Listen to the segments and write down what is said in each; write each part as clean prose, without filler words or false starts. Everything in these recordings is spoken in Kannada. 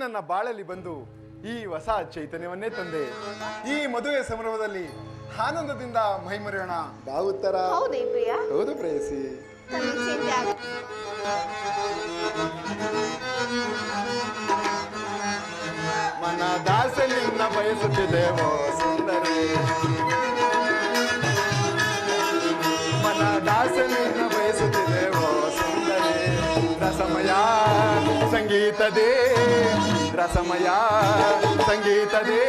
ನನ್ನ ಬಾಳಲ್ಲಿ ಬಂದು ಈ ಹೊಸ ಚೈತನ್ಯವನ್ನೇ ತಂದೆ. ಈ ಮದುವೆ ಸಂಭ್ರಮದಲ್ಲಿ ಆನಂದದಿಂದ ಮೈಮರೆಯೋಣ. ಬಾ ಉತ್ತರ. ಹೌದು ಪ್ರೇಯಸಿ. ಮನದಾಸೆ ನಿನ್ನ ಬಯಸುತ್ತಿದ್ದೇವೋ ಸುಂದರಿ, ಮನದಾಸೆ ನಿನ್ನ ಬಯಸುತ್ತಿದ್ದೇವೋ ಸುಂದರಿ. ರಸಮಯ ಸಂಗೀತದೇ, ರಸಮಯ ಸಂಗೀತದೇ,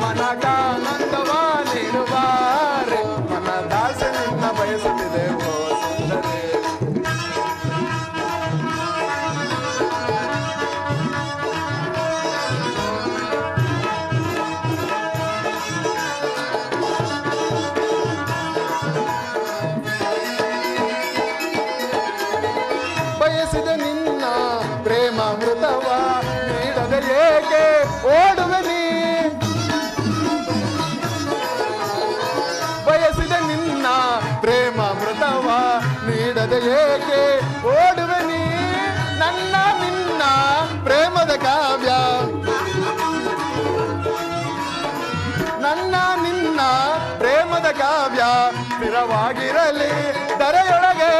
ಮನಗಾನಂದವ ನೀಡುವಾರೆ. ಮನದಾಸೆ ನಿನ್ನ ಬಯಸುತ್ತಿದ್ದೇವೋ ಸುಂದರಿ. ಬಯಸಿದ ನಿನ್ನ ಪ್ರೇಮಾಮೃತವ ನೀಡದೆ ಏಕೆ ಓಡುವೆ ನೀ ಬಯಸಿದ ನಿನ್ನ ಪ್ರೇಮಾಮೃತವ ನೀಡದೆ ಏಕೆ ಓಡುವೆ ನೀ ನನ್ನ ನಿನ್ನ ಪ್ರೇಮದ ಕಾವ್ಯ ನನ್ನ ನಿನ್ನ ಪ್ರೇಮದ ಕಾವ್ಯ ಸ್ಥಿರವಾಗಿರಲಿ ಧರೆಯೊಳಗೆ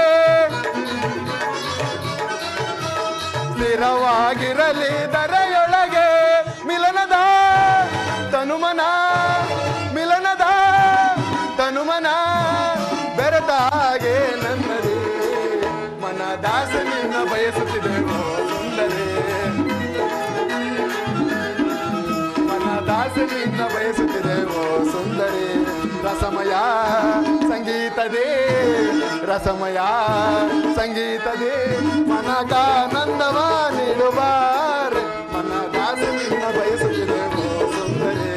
ಸ್ಥಿರವಾಗಿರಲಿ ಧರೆಯೊಳಗೆ ಮಿಲನದ ತನುಮನ ಮಿಲನದ ತನುಮನ ಬೆರೆತ ಹಾಗೆ ನನ್ನದೇ ಮನದಾಸ ನಿನ್ನ ಬಯಸುತ್ತಿದೆ ಸುಂದರೇ ಮನದಾಸ ನಿನ್ನ ಬಯಸುತ್ತಿದೆ ಸುಂದರೇ ರಸಮಯ ಸಂಗೀತದೇ ರಸಮಯ ಸಂಗೀತದೇ ಮನಗಾನಂದವ ನೀಡುವಾರೆ ಮನದಾಸ ನಿನ್ನ ಬಯಸುತ್ತಿದೆ ಸುಂದರೇ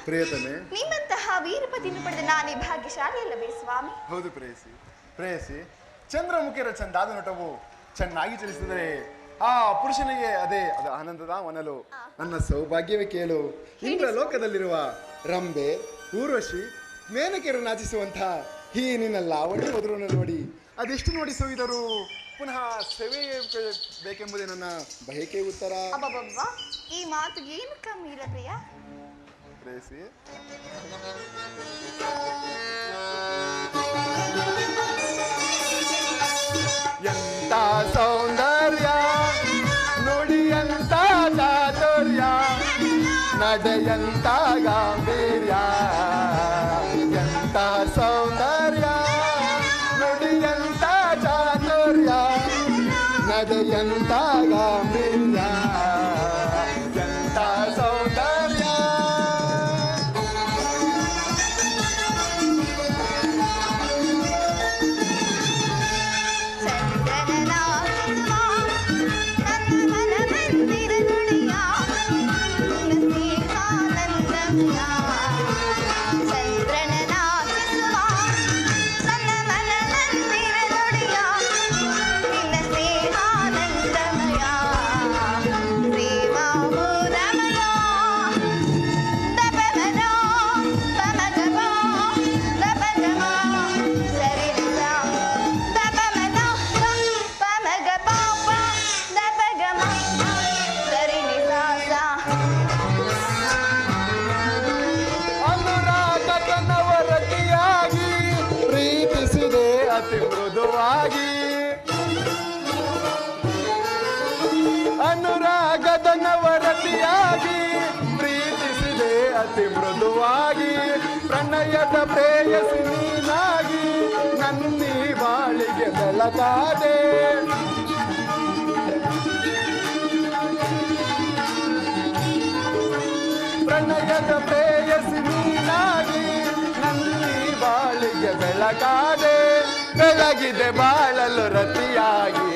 ಪ್ರಿಯತಮೆ, ನಿಮ್ಮಂತಹ ವೀರಪತಿಯನ್ನು ಪಡೆದ ನಾನೇ ಭಾಗ್ಯಶಾಲಿ ಅಲ್ಲವೇ ಸ್ವಾಮಿ? ಹೌದು ಪ್ರೇಯಸಿ. ಪ್ರೇಯಸಿ, ಚಂದ್ರಮುಖಿಯರ ಚಂದಾದ ನೋಟವು ಚೆನ್ನಾಗಿ ಚಲಿಸಿದರೆ ಆ ಪುರುಷನಿಗೆ ಅದೇ ಅದು ಆನಂದದ ಒನಲು. ನನ್ನ ಸೌಭಾಗ್ಯವೇ ಕೇಳು. ಇಂದ್ರ ಲೋಕದಲ್ಲಿರುವ ರಂಬೆ, ಊರ್ವಶಿ, ಮೇನಕೆಯರು ನಾಚಿಸುವಂತಹ ಈ ನಿನ್ನ ಲಾವಣ್ಯ ಮಧುರವನ್ನು ನೋಡಿ ಅದೆಷ್ಟು ನೋಡಿ ಸೋಯಿದರು ಪುನಃ ಸೇವೆ ಬೇಕೆಂಬುದೇ ನನ್ನ ಬಯಕೆ ಉತ್ತರ. ಈ ಮಾತು ಏನು ಕಮ್ಮಿ ಇಲ್ಲ ಪ್ರಿಯ. ಪ್ರೇಯಸಿ, ಎಂತ ಸೌಂದರ್ಯ ನೋಡಿ, ಎಂತ ಚಾತುರ್ಯ ನಡೆಯಂತ ಗಾಂಭೀರ್ಯ. ಎಂತ ಸೌಂದರ್ಯ ನೋಡಿ, ಎಂತ ಚಾತುರ್ಯ ನಡೆಯಂತ ಗಾಂಭೀರ್ಯ. ಎಂತ ಸೌಂದರ್ಯ ಅತಿ ಮೃದುವಾಗಿ, ಅನುರಾಗದ ನವರತಿಯಾಗಿ ಪ್ರೀತಿಸಿದೆ ಅತಿ ಮೃದುವಾಗಿ. ಪ್ರಣಯದ ಪ್ರೇಯಸಿ ನೀನಾಗಿ ನನ್ನಿ ಬಾಳಿಗೆ ಬೆಳಕಾದೆ. ಪ್ರಣಯದ ಪ್ರೇಯಸಿ ನೀನಾಗಿ ನನ್ನಿ ಬಾಳಿಗೆ ಬೆಳಕಾದೆ. ಬೆಳಗಿದೆ ಬಾಳಲು ರತಿಯಾಗಿ.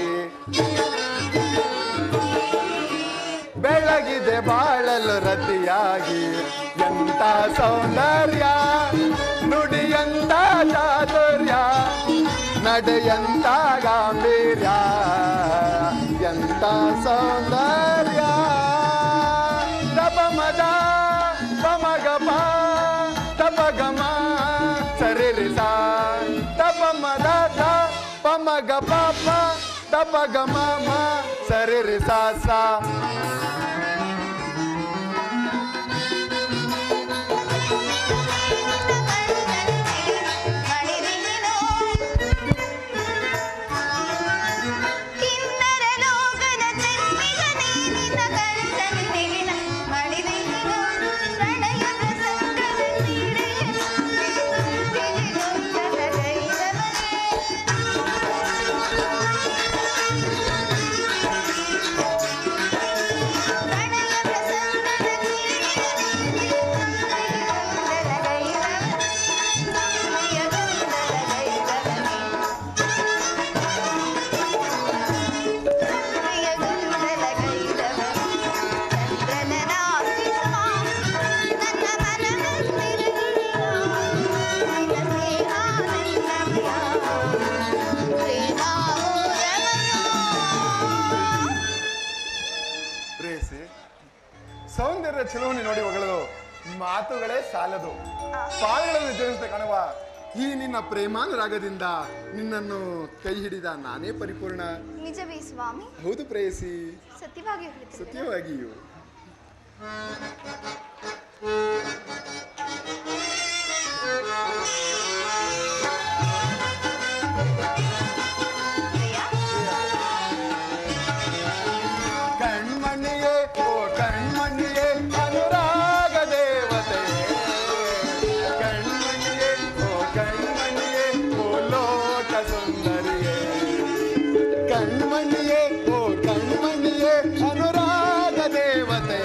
ಬೆಳಗಿದೆ ಬಾಳಲು ರತಿಯಾಗಿ. ಎಂತ ಸೌಂದರ್ಯ, ನುಡಿಯಂತ ಚಾತುರ್ಯ, ನಡೆಯಂತ ಗಾಂಭೀರ್ಯ, ಎಂತ ಸೌಂದರ್ಯ. ತಪಮದ ಪಮಗಪ ತಪಗಮ ಸರಿರಿಸ ತಪಮದ ಪಮಗಪ ತಪಗಮ ಸರಿರಿಸ ಸ. ಸೌಂದರ್ಯ ಚೆಲುವನಿ ನೋಡಿ ಹೊಗಳದು ಮಾತುಗಳೇ ಸಾಲದು. ಪಾದಗಳನ್ನು ಜನಿಸಿದ ಕಾಣುವ ಈ ನಿನ್ನ ಪ್ರೇಮಾನುರಾಗದಿಂದ ನಿನ್ನನ್ನು ಕೈ ಹಿಡಿದ ನಾನೇ ಪರಿಪೂರ್ಣ. ನಿಜವೇ ಸ್ವಾಮಿ? ಹೌದು ಪ್ರೇಯಸಿ, ಸತ್ಯವಾಗಿಯೂ ಸತ್ಯವಾಗಿಯೂ. ಕಣ್ಮಣಿಯೇ ಓ ಕಣ್ಮಣಿಯೇ ಅನುರಾಗ ದೇವತೆ, ಕಣ್ಮಣಿಯೇ ಓ ಕಣ್ಮಣಿಯೇ ಓ ಲೋಕ ಸುಂದರಿಯೇ, ಕಣ್ಮಣಿಯೇ ಓ ಕಣ್ಮಣಿಯೇ ಅನುರಾಗ ದೇವತೆ,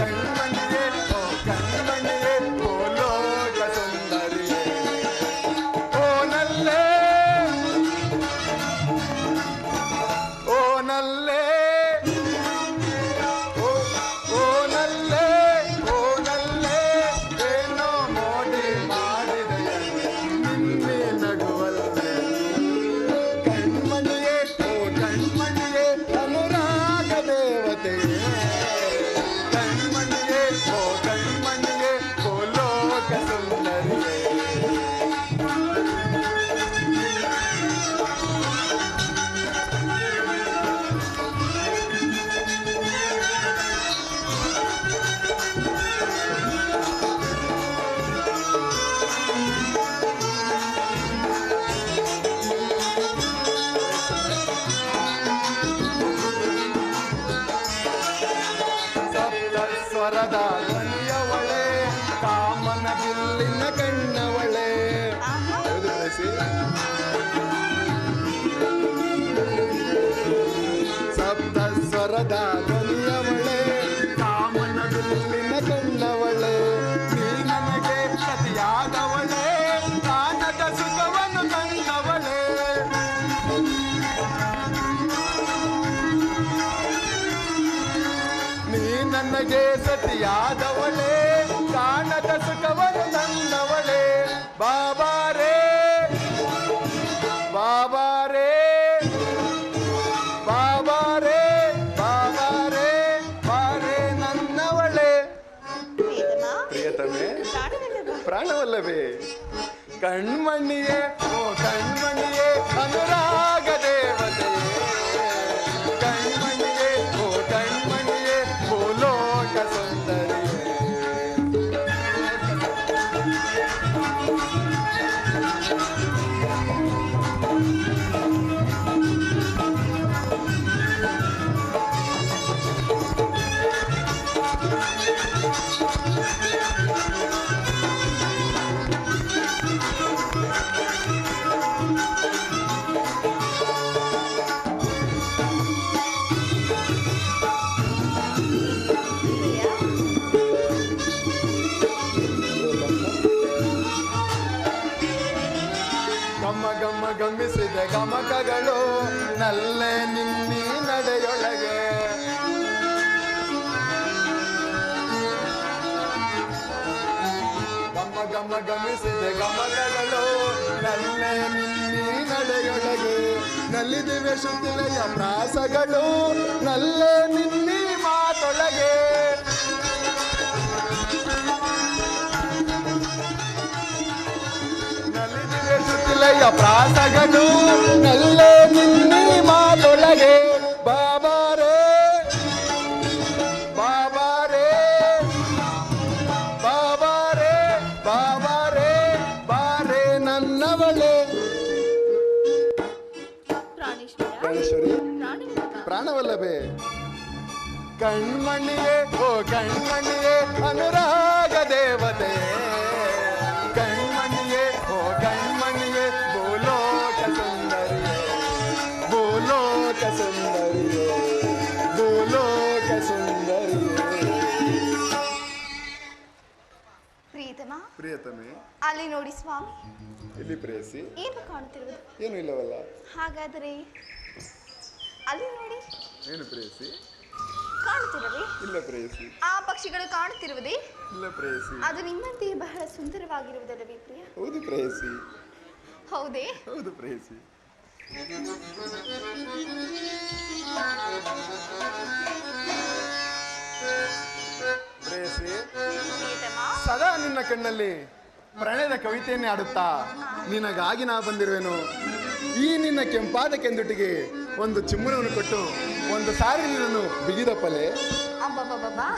ಕಣ್ಮಣಿಯೇ ಓ ಕಣ್ಮಣಿಯೇ ಓ ಲೋಕ ಸುಂದರಿಯೇ. ಓ ನಲ್ಲೇ ಓ ನಲ್ಲೇ ಸ್ವರದ ಧ್ವನಿಯವಳೆ, ಕಾಮನ ಬಿಲ್ಲಿನ ಕಣ್ಣವಳೆ. ಸಪ್ತ ಸ್ವರದ ಧ್ವನಿಯವಳೆ, ಕಾಮನ ಬಿಲ್ಲಿನ ಕಣ್ಣವಳೆ. ನೀ ನನಗೆ ಸತಿಯಾದವಳೆ, ಕಾಣದ ಸುಖವನ್ನು ತಂದವಳೆ. ನೀ ನನಗೆ ಸತಿಯಾದವಳೆ, ಕಾಣದ ಸುಖವನ್ನು ತಂದವಳೆ. ಬಾಬಾರೇ ಬಾಬಾರೇ ಬಾಬಾರೇ ಬಾಬಾರೇ ಬಾರೇ ನನ್ನವಳೆ. ಪ್ರಿಯತಮೆ, ಪ್ರಾಣವಲ್ಲವೇ? ಕಣ್ಮಣಿಯೇ ಓ ಕಣ್ಮಣಿಯೇ ಅನುರಾಗ ದೇವತೆಯೇ, ಕಣ್ಮಣಿಯೇ ಓ ಕಣ್ಮಣಿಯೇ ಓ ಲೋಕ ಸುಂದರಿಯೇ. ಗಮ ಗಮಿಸಿದ ಗಮಕಗಳು ನಲ್ಲೆ ನಿನ್ನಿ ನಡೆಯೊಳಗೆ. ಗಮಿಸಿದೆ ಗಮಕಗಳು ನಲ್ಲೆ ನಿನ್ನಿ ನಡೆಯೊಳಗೆ ನಲ್ಲಿದಿವೆ ಶುದ್ಧಿಲೆಯ ಪ್ರಾಸಗಳು ನಲ್ಲೆ ನಿನ್ನಿ ಮಾತೊಳಗೆ ನಲ್ಲಿದಿವೆ ಶುದ್ಧಿಲೆಯ ಪ್ರಾಸಗಳು ನಲ್ಲೆ ನಿನ್ನಿ ಮಾತೊಳಗೆ ಬಾಬಾರೇ ಬಾಬಾರೇ ಬಾಬಾರೇ ಬಾಬಾರೇ ಬಾರೇ ನನ್ನವಳೇ ಪ್ರಾಣೇಶ್ವರಿ ಪ್ರಾಣವಲ್ಲಭೆ ಕಣ್ಮಣಿಯೇ ಓ ಕಣ್ಮಣಿಯೇ ಅನುರಾಗ ದೇವತೆ ಕಣ್ಮಣಿಯೇ ಓ ಕಣ್ಮಣಿಯೇ ಭೂಲೋಕ ಸುಂದರಿಯೇ ಭೂಲೋಕ ಸುಂದರಿಯೇ ಭೂಲೋಕ ಸುಂದರಿಯೇ ಪ್ರೀತಮ ಪ್ರಿಯತಮೆ ಅಲ್ಲಿ ನೋಡಿ ಸ್ವಾಮಿ. ಇಲ್ಲಿ ಪ್ರೇಯಸಿ ಏನು ಕಾಣುತ್ತಿರುವುದು? ಏನು ಇಲ್ಲವಲ್ಲ. ಹಾಗಾದರೆ ಅಲ್ಲಿ ನೋಡಿ. ಏನು ಪ್ರೇಯಸಿ ಕಾಣುತ್ತಿರವೇ? ಇಲ್ಲ ಪ್ರೇಯಸಿ. ಆ ಪಕ್ಷಿಗಳು ಕಾಣುತ್ತಿರುವುದೇ? ಇಲ್ಲ ಪ್ರೇಯಸಿ. ಅದು ನಿಮ್ಮಂತೆಯೇ ಬಹಳ ಸುಂದರವಾಗಿರುವುದಲ್ಲವೇ ಪ್ರಿಯ? ಹೌದು ಪ್ರೇಯಸಿ. ಹೌದೇ? ಹೌದು ಪ್ರೇಯಸಿ. ಪ್ರೇಯಸಿ ಪ್ರೀತಮ ಸದಾ ನಿನ್ನ ಕಣ್ಣಲ್ಲಿ ಪ್ರಣಯದ ಕವಿತೆಯನ್ನೇ ಆಡುತ್ತಾ ನಿನಗಾಗಿ ನಾ ಬಂದಿರುವೆನು. ಈ ನಿನ್ನ ಕೆಂಪಾದ ಕೆಂದುಟಿಗೆ ಒಂದು ಚಿಮ್ಮನವನ್ನು ಕೊಟ್ಟು ಒಂದು ಸಾರಿ ನಿನ್ನನ್ನು ಬಿಗಿದಪ್ಪಲೆ. ಅಬ್ಬಬ್ಬಬ್ಬಾ,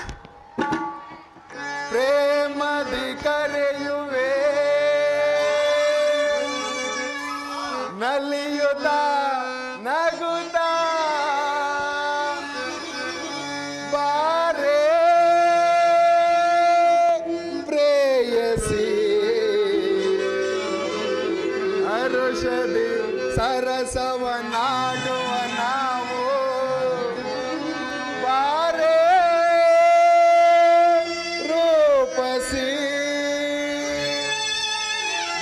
ಪ್ರೇಮದಿ ಕರೆಯುವೆ ನಲಿಯುತ್ತ ನಗುತ್ತ ಬಾರೇ ಪ್ರೇಯಸಿ ಹರುಷದಿ ಸರಸವನಾಡುವ ನಾವು ಬಾರೇ ರೂಪಸಿ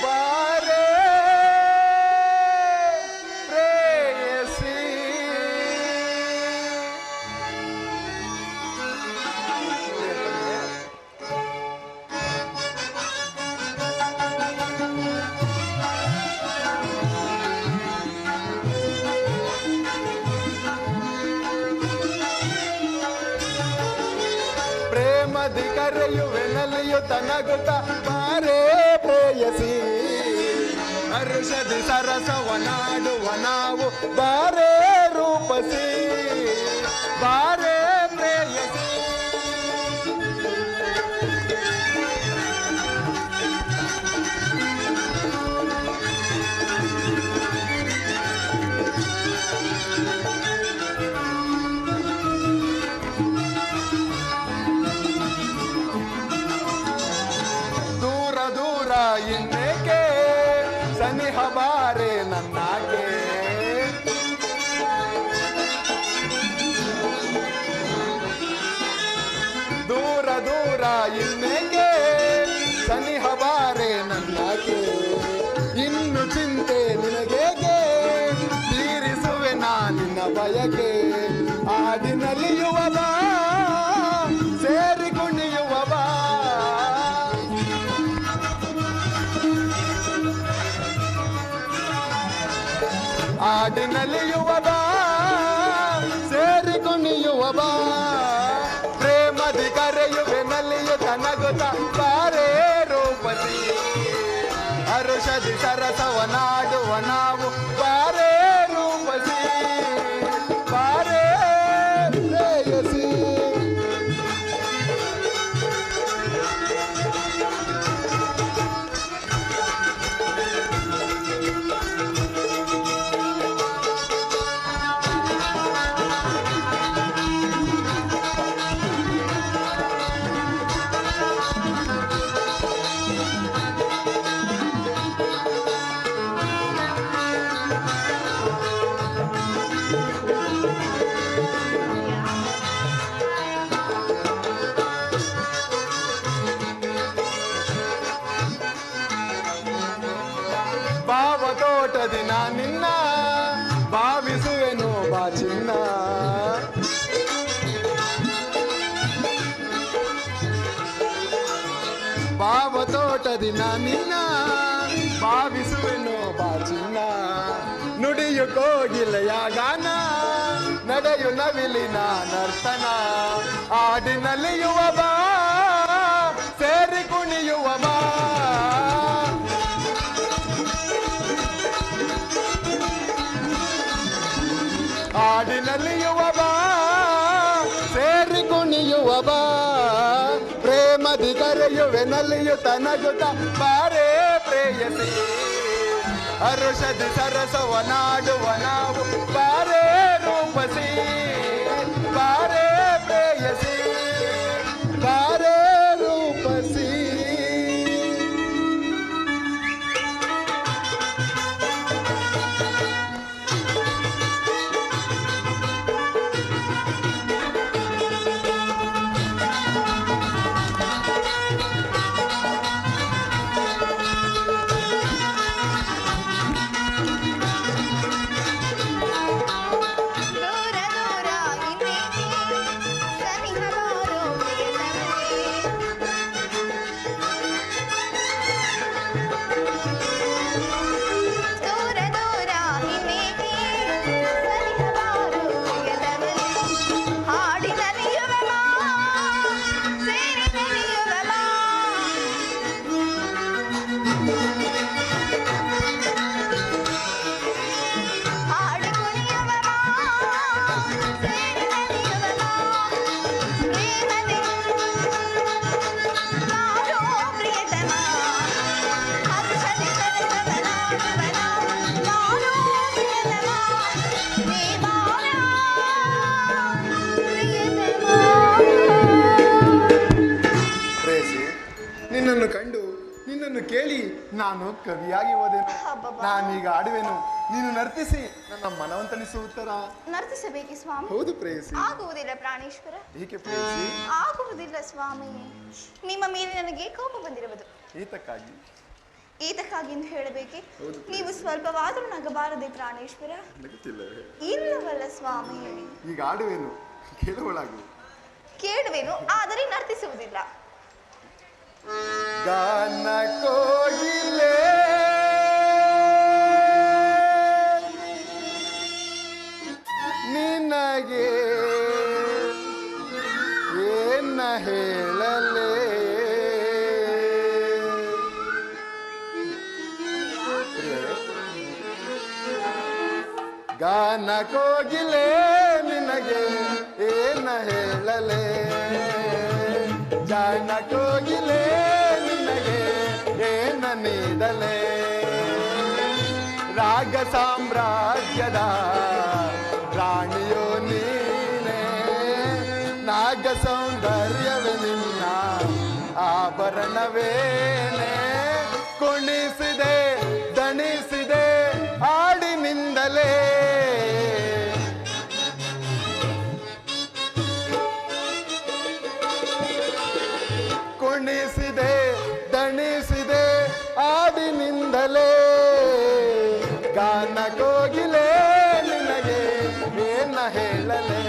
ಬಾರೇ ಪ್ರೇಯಸಿ. ಪ್ರೇಮದಿ ಕರೆಯುವೆ ನಲಿಯುತ್ತ ನಗುತ್ತ ಬಾರೇ ಪ್ರೇಯಸಿ ಹರುಷದಿ ಸರಸವನಾಡುವ ನಾವು ಬಾರೇ ರೂಪಸಿ ಬಾರೇ ಪ್ರೇಯಸಿ. ದೂರ ದೂರ ಇನ್ನೇಕೆ ಸನಿಹ ಬಾರೆ ನನ್ನಾಗೆ ದೂರ ದೂರ ಇನ್ನೇಕೆ ಸನಿಹ ಬಾರೆ ನನ್ನಾಗೆ ಇನ್ನು ಚಿಂತೆ ನಿನಗೇಗೆ ತೀರಿಸುವೆ ನಿನ್ನ ಬಯಕೆ ಆಡಿ ನಲಿಯುವ ಬಾ ಸೇರಿ ಕುಣಿಯುವ ಬಾ ಆಡಿ ನಲಿಯುವ ಬಾ ಸೇರಿ ಕುಣಿಯುವ ಬಾ ಪ್ರೇಮದಿ ಕರೆಯುವೆ ನಲಿಯುತ್ತ ನಗುತ್ತ ಬಾರೇ ರೂಪಸಿ ಹರುಷದಿ ಸರಸವನಾಡುವ ನಾವು ಬಾರೇ ರೂಪಸಿ ಬಾರೇ ಪ್ರೇಯಸಿ. ಭಾವದಿ ನಿನ್ನ ಭಾವಿಸುವೆನು ಬಾ ಚಿನ್ನ ನುಡಿಯು ಕೋಗಿಲೆಯ ಗಾನ ನಡೆಯು ನವಿಲಿನ ನರ್ತನ ಹಾಡಿನಲ್ಲಿಯುವ ಬಾ ಸೇರಿ ಕುಣಿಯುವ ಬಾ ಹಾಡಿನಲ್ಲಿಯುವ ಬಾ ಸೇರಿ ಕುಣಿಯುವ ಬಾ ಪ್ರೇಮದಿ ಕರೆಯುವೆ ನಲಿಯುತ್ತ ನಗುತ್ತ ಬಾರೇ ಪ್ರೇಯಸಿ ಹರುಷದಿ ಸರಸವ ನಾಡುವ ನಾವು ಬಾರೇ ರೂಪಸಿ ಬಾರೇ ಪ್ರೇಯಸಿ ಬಾರೇ ರೂಪಸಿ ನಿನ್ನನ್ನು ಕಂಡು ನಿನ್ನನ್ನು ಕೇಳಿ ನಾನು ಕವಿಯಾಗಿ ಹೋದೆನು ನಾನೀಗ ಆಡುವೆನು ನೀನು ನರ್ತಿಸಿ ನನ್ನ ಮನವಂತನಿಸುತ್ತರ ನರ್ತಿಸಬೇಕೆ ಸ್ವಾಮಿ ಹೌದು ಪ್ರೇಯಸಿ ಆಗುವುದಿಲ್ಲ ಪ್ರಾಣೇಶ್ವರ ಏಕೆ ಪ್ರೇಯಸಿ ಆಗುವುದಿಲ್ಲ ಸ್ವಾಮಿ ನಿಮ್ಮ ಮೇಲೆ ನನಗೆ ಕೋಪ ಬಂದಿರುವುದು ಈತಕ್ಕಾಗಿ ಎಂದು ಹೇಳಬೇಕೆ ನೀವು ಸ್ವಲ್ಪವಾದರೂ ನಗಬಾರದೆ ಪ್ರಾಣೇಶ್ವರ ಇಲ್ಲವಲ್ಲ ಸ್ವಾಮಿ ಈಗ ಆಡುವೆನು ಕೇಳುವೆನು ಆದರೆ ನರ್ತಿಸುವುದಿಲ್ಲ ಗಾನ ಕೋಗಿಲೆ ನಿನಗೆ ಏನ ಹೇಳಲೇ ಗಾನ ಕೋಗಿಲೆ ನಿನಗೆ ಏನ ಹೇಳಲೇ ಜಾಣ ಕೋಗಿಲೆ ನಿನಗೆ ಏನ ನೀಡಲೇ ರಾಗ ಸಾಮ್ರಾಜ್ಯದ ರಾಣಿಯೋ ನೀನೇ ನಾಗ ಸೌಂದರ್ಯವೇ ನಿನ್ನ ಆಭರಣವೇನೆ ಕುಣಿಸಿದೆ ದಣಿಸಿದೆ ಹಾಡಿನಿಂದಲೇ ಕುಣಿಸಿದೆ ದಣಿಸಿದೆ ಹಾಡಿನಿಂದಲೇ ಗಾನ ಕೋಗಿಲೆ ನಿನಗೆ ಏನ ಹೇಳಲೇ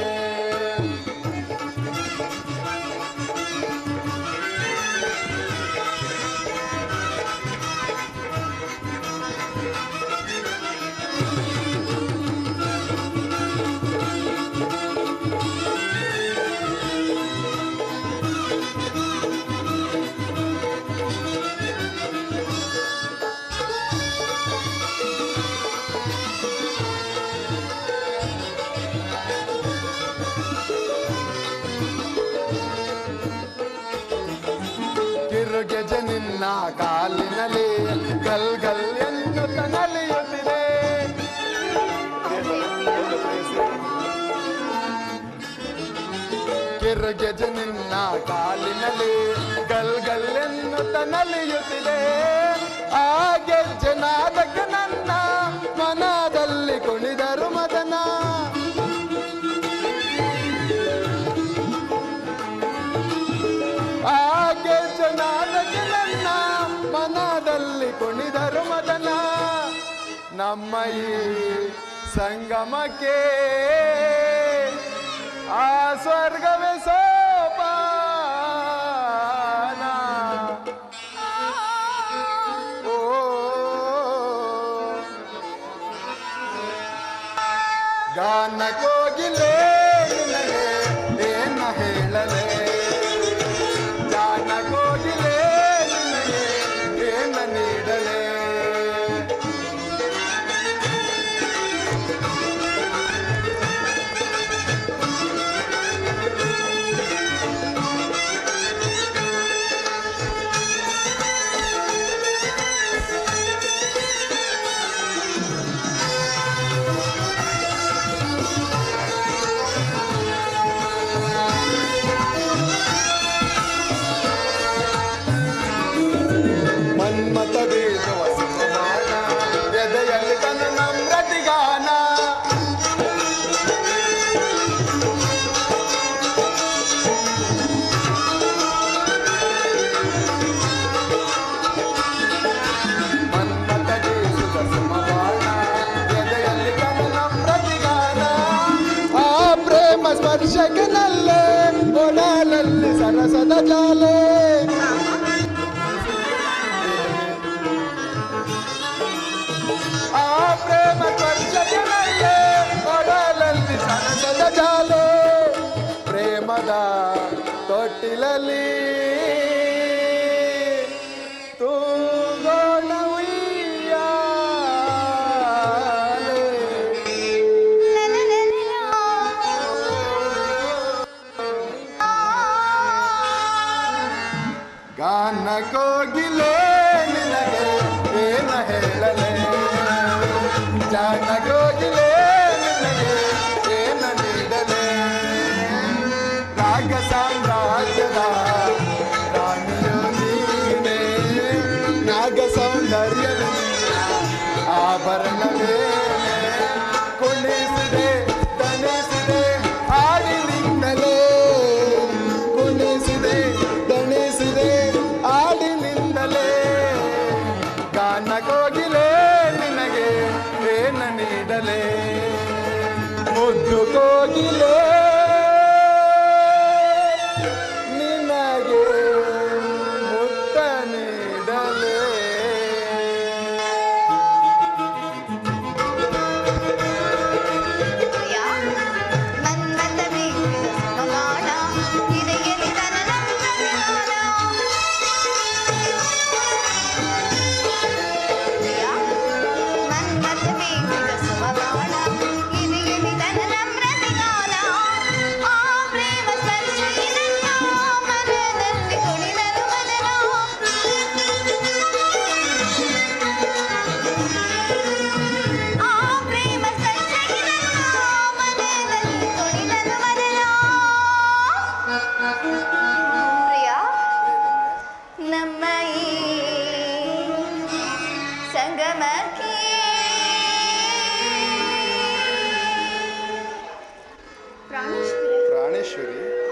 ಗೆಜ ನಿನ್ನ ಕಾಲಿನಲ್ಲಿ ಗಲ್ ಗಲ್ ಎನ್ನುತ್ತ ನಲಿಯುತ್ತಿದೆ ಗೆಜ ನಿನ್ನ ಕಾಲಿನಲ್ಲಿ ಗಲ್ ಗಲ್ ಎನ್ನುತ್ತ ನಲಿಯುತ್ತಿದೆ ಆ ಗೆಜ್ಜೆನಾದಕ್ಕೆ ನನ್ನ ಮನದಲ್ಲಿ ಕುಣಿದರು ಮದನ ಆಗೆ ಜನಾದಕ್ಕೆ ನನ್ನ ಮನದಲ್ಲಿ ಕುಣಿದರು ಮದನ ನಮ್ಮ ಈ ಸಂಗಮಕ್ಕೆ ಆ ಸ್ವರ್ಗವೇ ಸೋಪಾನ ಪ್ರೇಮ ಸ್ಪರ್ಶಕ್ಕೆ ನಲ್ಲೆ ಒಡಲಲ್ಲಿ ಸರಸದ ಜಾಲೆ. ಆ ಪ್ರೇಮ ಸ್ಪರ್ಶಕ್ಕೆ ನಲ್ಲೆ ಒಡಲಲ್ಲಿ ಸರಸದ ಜಾಲೆ. ಪ್ರೇಮದ ತೊಟ್ಟಿಲಲ್ಲಿ ತೂಗೋಣ ಉಯ್ಯಾಲೆ. ಗಾನ ಕೋಗಿಲೆ ನಿನಗೆ ಏನ ಹೇಳಲೆ. ಜಾನ ಕೋಗಿಲೆ ನಿನಗೆ ಏನ ನೀಡಲೆ. ರಾಗ ಸಾಮ್ರಾಜ್ಯದ ರಾಣಿಯೋ ನೀನೆ. ನಾಗ ಸೌಂದರ್ಯವೇ ಆಭರಣವೇ. ಕುಣಿಸಿದೆ ದಣಿಸಿದೆ ಹಾಡಿನಿಂದಲೇ. ಕುಣಿಸಿದೆ ದಣಿಸಿದೆ ಹಾಡಿನಿಂದಲೇ. ಗಾನ ಕೋಗಿಲೆ ನಿನಗೆ ಏನ ನೀಡಲೆ. ಮುದ್ದು ಕೋಗಿಲೆ ನಿನಗೆ ಮುತ್ತ ನೀಡಲೆ. ಪ್ರಾಣೇಶ್ವರಿ